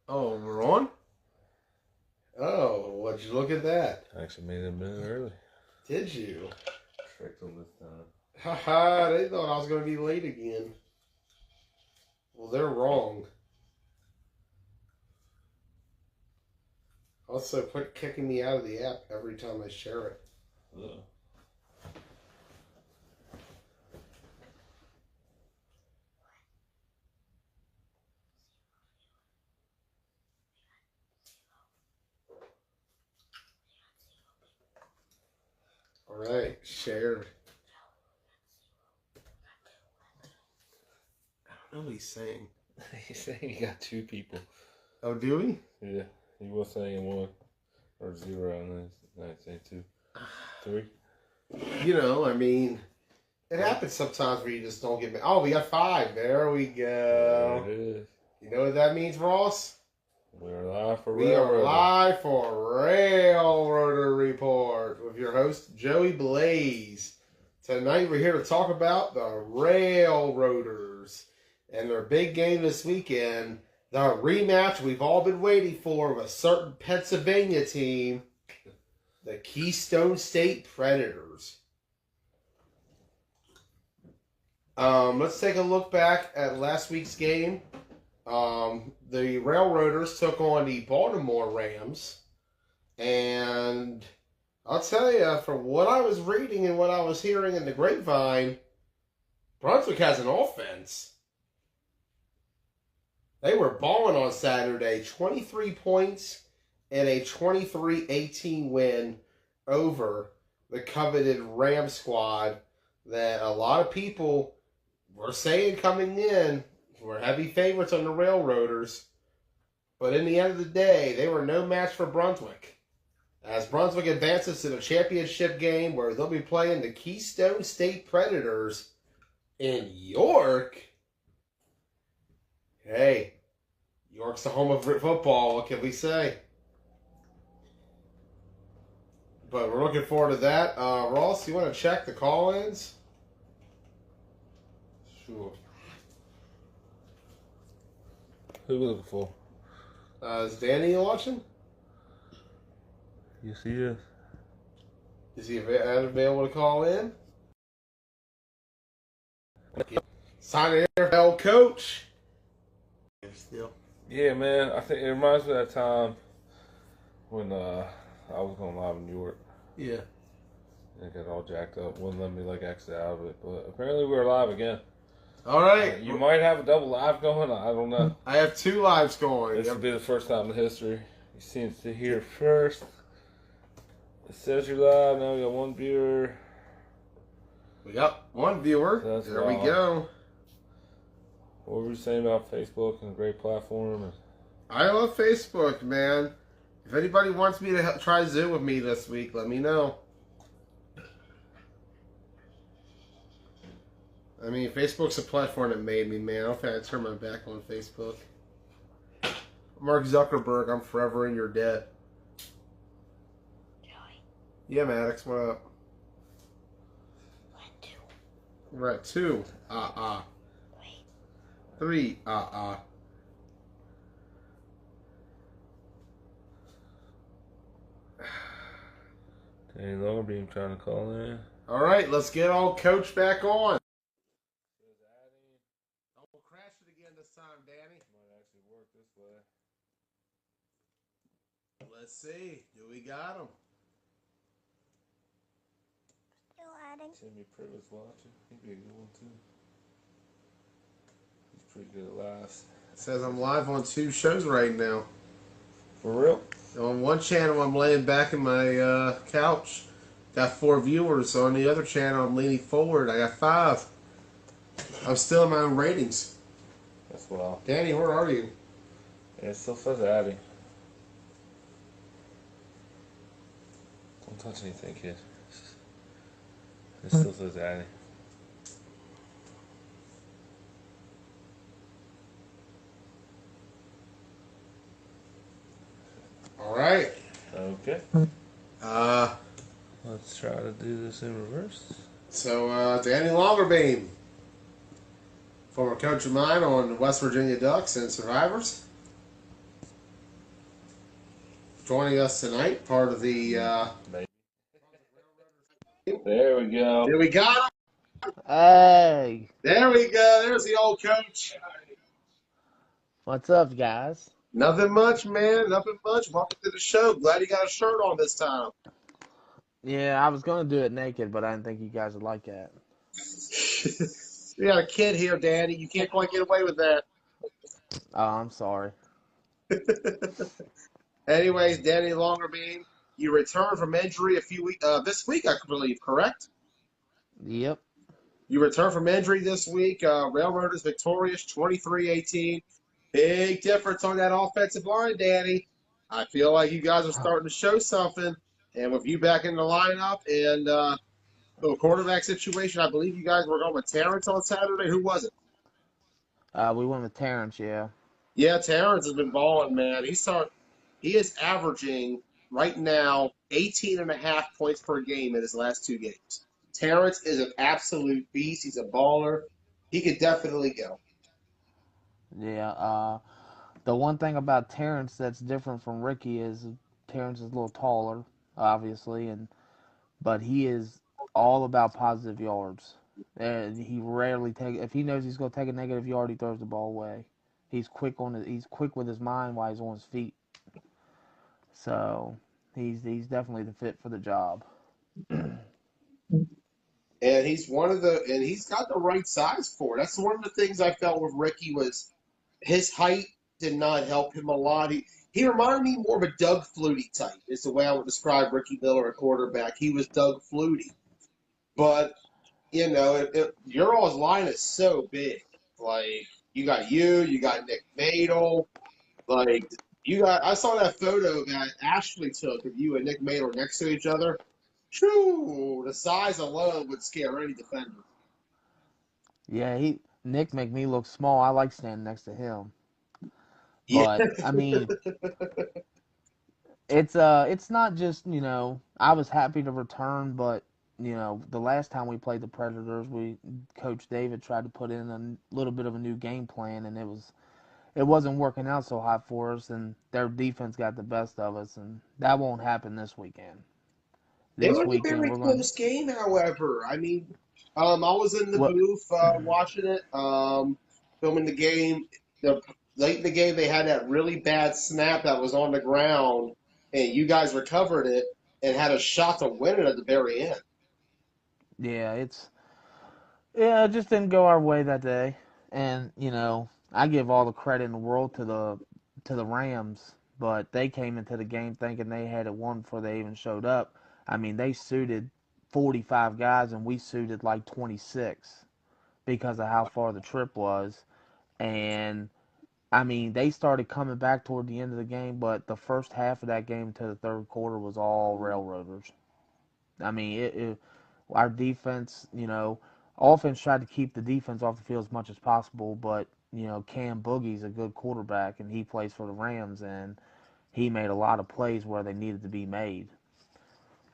Oh, we're on? Oh, would you look at that? I actually made it a minute early. Did you? Tricked them this time. Haha, they thought I was going to be late again. Well, they're wrong. Also, quit kicking me out of the app every time I share it. Ugh. Alright, shared. I don't know what he's saying. He's saying you got 2 people. Oh, do we? Yeah, he was saying 1 or 0, and then I say 2, 3. You know, I mean, it happens sometimes where you just don't get. Oh, we got 5. There we go. There it is. You know what that means, Ross? We're live for We are Railroad. live for Railroader Report with your host, Joey Blaze. Tonight we're here to talk about the Railroaders and their big game this weekend, the rematch we've all been waiting for with a certain Pennsylvania team, the Keystone State Predators. Let's take a look back at last week's game. The Railroaders took on the Baltimore Rams, and I'll tell you, from what I was reading and what I was hearing in the grapevine, Brunswick has an offense. They were balling on Saturday, 23 points and a 23-18 win over the coveted Ram squad that a lot of people were saying coming in were heavy favorites on the Railroaders. But in the end of the day, they were no match for Brunswick. As Brunswick advances to the championship game where they'll be playing the Keystone State Predators in York. Hey, York's the home of football. What can we say? But we're looking forward to that. Ross, you want to check the call-ins? Sure. Who we looking for? Is Danny watching? Yes, he is. Is he available to call in? Signing NFL coach. Still. Yeah, man. I think it reminds me of that time when I was going live in New York. Yeah. I got all jacked up. Wouldn't let me exit out of it. But apparently we're live again. All right. You might have a double live going. I don't know. I have 2 lives going. This will be the first time in history. You seem to hear first. It says you're live. Now we got 1 viewer. We got 1 viewer. That's there wild. we go. What were you saying about Facebook and a great platform? I love Facebook, man. If anybody wants me to try Zoom with me this week, let me know. I mean, Facebook's a platform that made me, man. I don't think I turn my back on Facebook. Mark Zuckerberg, I'm forever in your debt. Joey. Yeah, Maddox, what up? 1, 2. We're at 2. Wait. 3. Danny Longerbeam trying to call in. All right, let's get old coach back on. Don't crash it again this time, Danny. Might actually work this way. Let's see. Do we got him? Still adding. Timmy Privilege watching. He'd be a good one too. He's pretty good at laughs. It says I'm live on 2 shows right now. For real? On one channel, I'm laying back in my couch. Got 4 viewers. On the other channel, I'm leaning forward. I got 5. I'm still in my own ratings. That's wild. Danny, where are you? Yeah, it still says Addy. Don't touch anything, kid. It still says Addy. All right. Okay. Uh, Let's try to do this in reverse. so Danny Longerbeam. former coach of mine on the West Virginia Ducks and Survivors. Joining us tonight, part of the. There we go. There we got him. Hey, There we go. There's the old coach. what's up, guys? Nothing much, man. Nothing much. Welcome to the show. Glad you got a shirt on this time. Yeah, I was gonna do it naked, but I didn't think you guys would like that. We got a kid here, Danny. You can't quite get away with that. Oh, I'm sorry. Anyways, Danny Longerbeam, you returned from injury a few weeks this week, I believe, correct? Yep. You returned from injury this week. Railroaders victorious, 23-18. Big difference on that offensive line, Danny. I feel like you guys are starting to show something. And with you back in the lineup and the quarterback situation, I believe you guys were going with Terrence on Saturday. Who was it? We went with Terrence, yeah. Yeah, Terrence has been balling, man. He is averaging right now 18.5 points per game in his last 2 games. Terrence is an absolute beast. He's a baller. He could definitely go. Yeah, the one thing about Terrence that's different from Ricky is Terrence is a little taller, obviously, but he is all about positive yards. And he rarely if he knows he's gonna take a negative yard, he throws the ball away. He's quick with his mind while he's on his feet. So he's definitely the fit for the job. And he's got the right size for it. That's one of the things I felt with Ricky was his height did not help him a lot. He reminded me more of a Doug Flutie type, is the way I would describe Ricky Miller, a quarterback. He was Doug Flutie. But, your all's line is so big. Like, you got Nick Madel. Like, I saw that photo that Ashley took of you and Nick Madel next to each other. True, the size alone would scare any defender. Yeah, Nick make me look small. I like standing next to him. Yeah. But I mean, it's not just, I was happy to return, but the last time we played the Predators, Coach David tried to put in a little bit of a new game plan, and it wasn't working out so hot for us, and their defense got the best of us, and that won't happen this weekend. It This was a weekend very we're going. close game, however. I mean, I was in the What? booth watching it, filming the game. Late in the game, they had that really bad snap that was on the ground, and you guys recovered it and had a shot to win it at the very end. Yeah, it just didn't go our way that day, and I give all the credit in the world to the Rams, but they came into the game thinking they had it won before they even showed up. I mean, they suited 45 guys and we suited like 26 because of how far the trip was, and I mean they started coming back toward the end of the game, but the first half of that game to the third quarter was all Railroaders. I mean, our defense, offense tried to keep the defense off the field as much as possible, but Cam Boogie's a good quarterback and he plays for the Rams and he made a lot of plays where they needed to be made.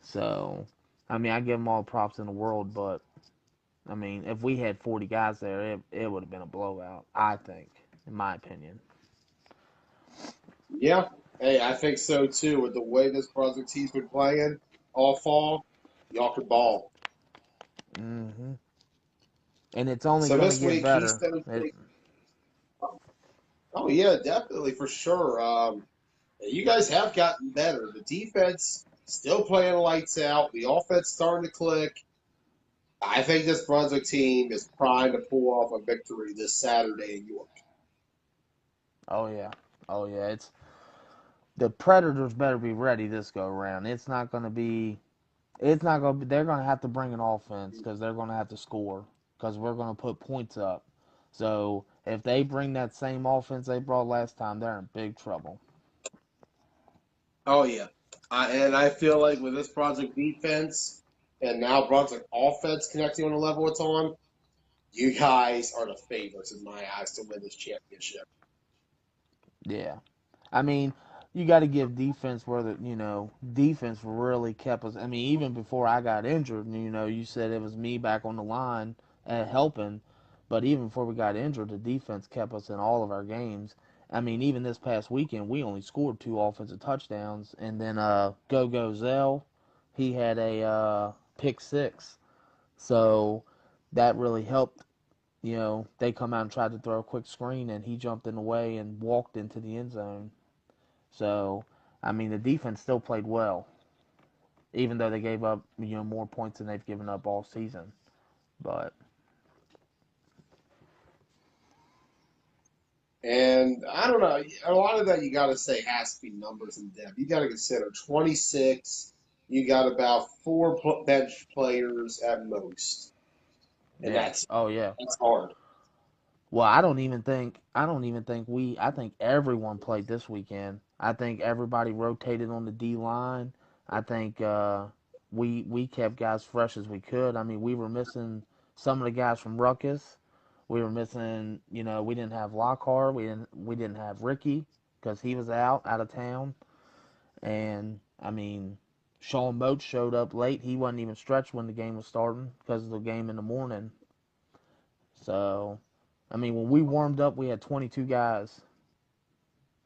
So, I mean, I give him all the props in the world, but I mean, if we had 40 guys there, it would have been a blowout, I think, in my opinion. Yeah, hey, I think so too. With the way this Brunswick team's been playing all fall, y'all could ball. Hmm. And it's only So going to this get week, better. It, oh yeah, definitely for sure. You guys have gotten better. The defense still playing lights out. The offense starting to click. I think this Brunswick team is primed to pull off a victory this Saturday in York. oh yeah, oh yeah. The Predators better be ready this go around. It's not going to be. It's not going to be. They're going to have to bring an offense because they're going to have to score because we're going to put points up. So if they bring that same offense they brought last time, they're in big trouble. Oh yeah, and I feel like with this Brunswick defense and now Brunswick offense connecting on the level it's on, you guys are the favorites in my eyes to win this championship. Yeah, I mean, you got to give defense where defense really kept us. I mean, even before I got injured, you said it was me back on the line helping, But even before we got injured, the defense kept us in all of our games. I mean, even this past weekend, we only scored 2 offensive touchdowns, and then Go Zell, he had a pick six, so that really helped. You know, they come out and tried to throw a quick screen, and he jumped in the way and walked into the end zone. So, I mean, the defense still played well, even though they gave up more points than they've given up all season. But And I don't know. A lot of that you got to say has to be numbers and depth. You got to consider 26. You got about four bench players at most, and yeah, oh yeah. that's hard. Well, I don't even think I think everyone played this weekend. I think everybody rotated on the D line. I think we kept guys fresh as we could. I mean, we were missing some of the guys from Ruckus. We were missing, we didn't have Lockhart. We didn't have Ricky because he was out of town. And I mean, Sean Moat showed up late. He wasn't even stretched when the game was starting because of the game in the morning. So, I mean, when we warmed up, we had 22 guys.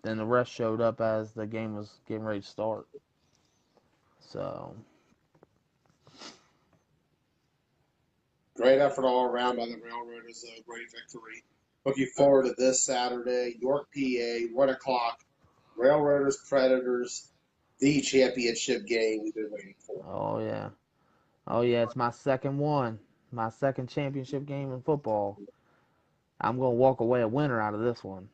Then the rest showed up as the game was getting ready to start. So, Great effort all around by the Railroaders. A great victory. Looking forward to this Saturday, York, PA, 1 o'clock. Railroaders, Predators, the championship game we've been waiting for. oh yeah. Oh yeah, it's my second one. My second championship game in football. I'm going to walk away a winner out of this one.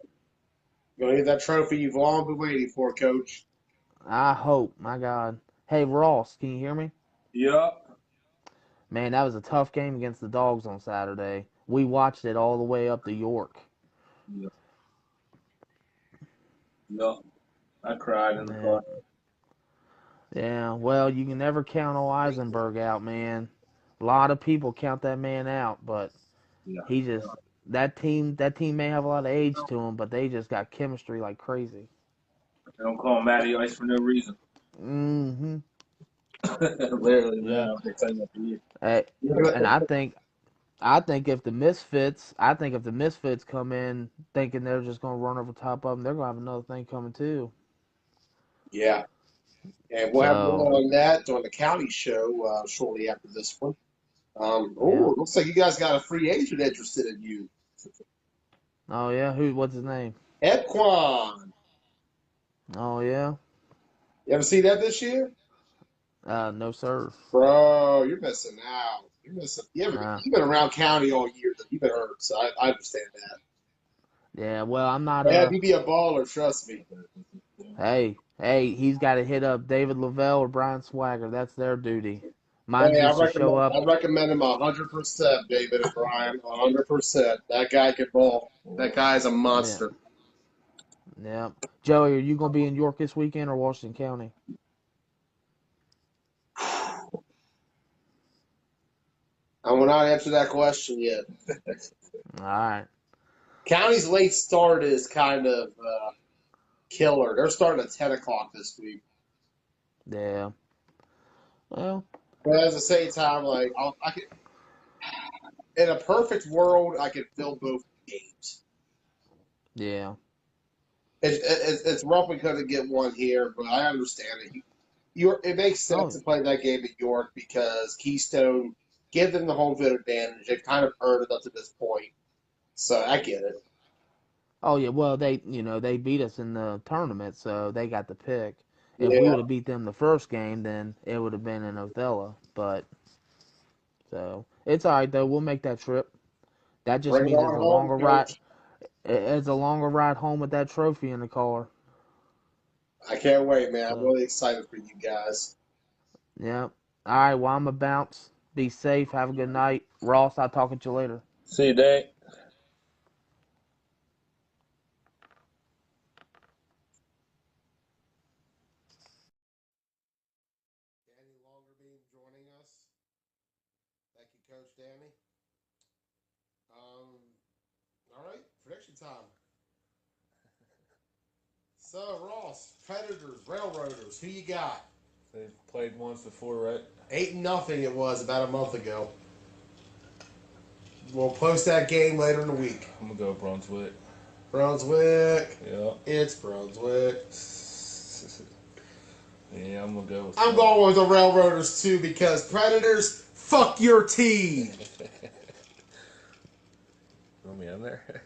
Going to get that trophy you've long been waiting for, Coach. I hope, my God. Hey, Ross, can you hear me? Yup. Man, that was a tough game against the Dogs on Saturday. We watched it all the way up to York. Yup. Yup. I cried in the Yeah. car. Yeah, well, you can never count old Eisenberg out, man. A lot of people count that man out, but Yeah. he just that team may have a lot of age to him, but they just got chemistry like crazy. They don't call him Matty Ice for no reason. Mm-hmm. Literally, Yeah. man. I've been saying that for years. Hey, and I think if the Misfits come in thinking they're just gonna run over top of them, they're gonna have another thing coming too. Yeah. And we'll have So more on that during the county show shortly after this one. yeah. It looks like you guys got a free agent interested in you. Oh yeah. What's his name? Equan. Oh yeah. You ever see that this year? No sir. Bro, you're missing out. You're missing. Uh, You've been around county all year. You've been hurt, so I understand that. yeah. Well, I'm not Man, you be a baller, trust me. Hey, he's got to hit up David Lavelle or Brian Swagger. That's their duty. Mine's Hey, just to show up. I recommend him 100%, David and Brian. 100%. That guy can ball. That guy's a Yeah, monster. yeah. Joey, are you gonna be in York this weekend or Washington County? I will not answer that question yet. All right. County's late start is kind of killer. They're starting at 10 o'clock this week. Yeah. Well. But at the same time, like I could, in a perfect world, I could fill both games. Yeah. It's rough we couldn't get one here, but I understand it. It makes sense Oh. to play that game at York because Keystone give them the home field advantage. They've kind of earned it up to this point, so I get it. Oh yeah. Well, they beat us in the tournament, so they got the pick. If we Yeah, would have beat them the first game, then it would have been in Othello. But so it's all right though. We'll make that trip. That just bring it means on home, Coach. It's a longer ride home with that trophy in the car. I can't wait, man. I'm So really excited for you guys. yeah. All right. Well, I'm a bounce. Be safe. Have a good night, Ross. I'll talk to you later. See you, Dave. Danny Longerbeam joining us. Thank you, Coach Danny. All right, prediction time. So, Ross, Predators, Railroaders, who you got? They've played once before, right? 8-0 it was about a month ago. We'll post that game later in the week. I'm gonna go Brunswick. Brunswick. Yeah. It's Brunswick. Yeah, I'm gonna go with. I'm going with the Railroaders too because Predators, fuck your team. Throw me in there.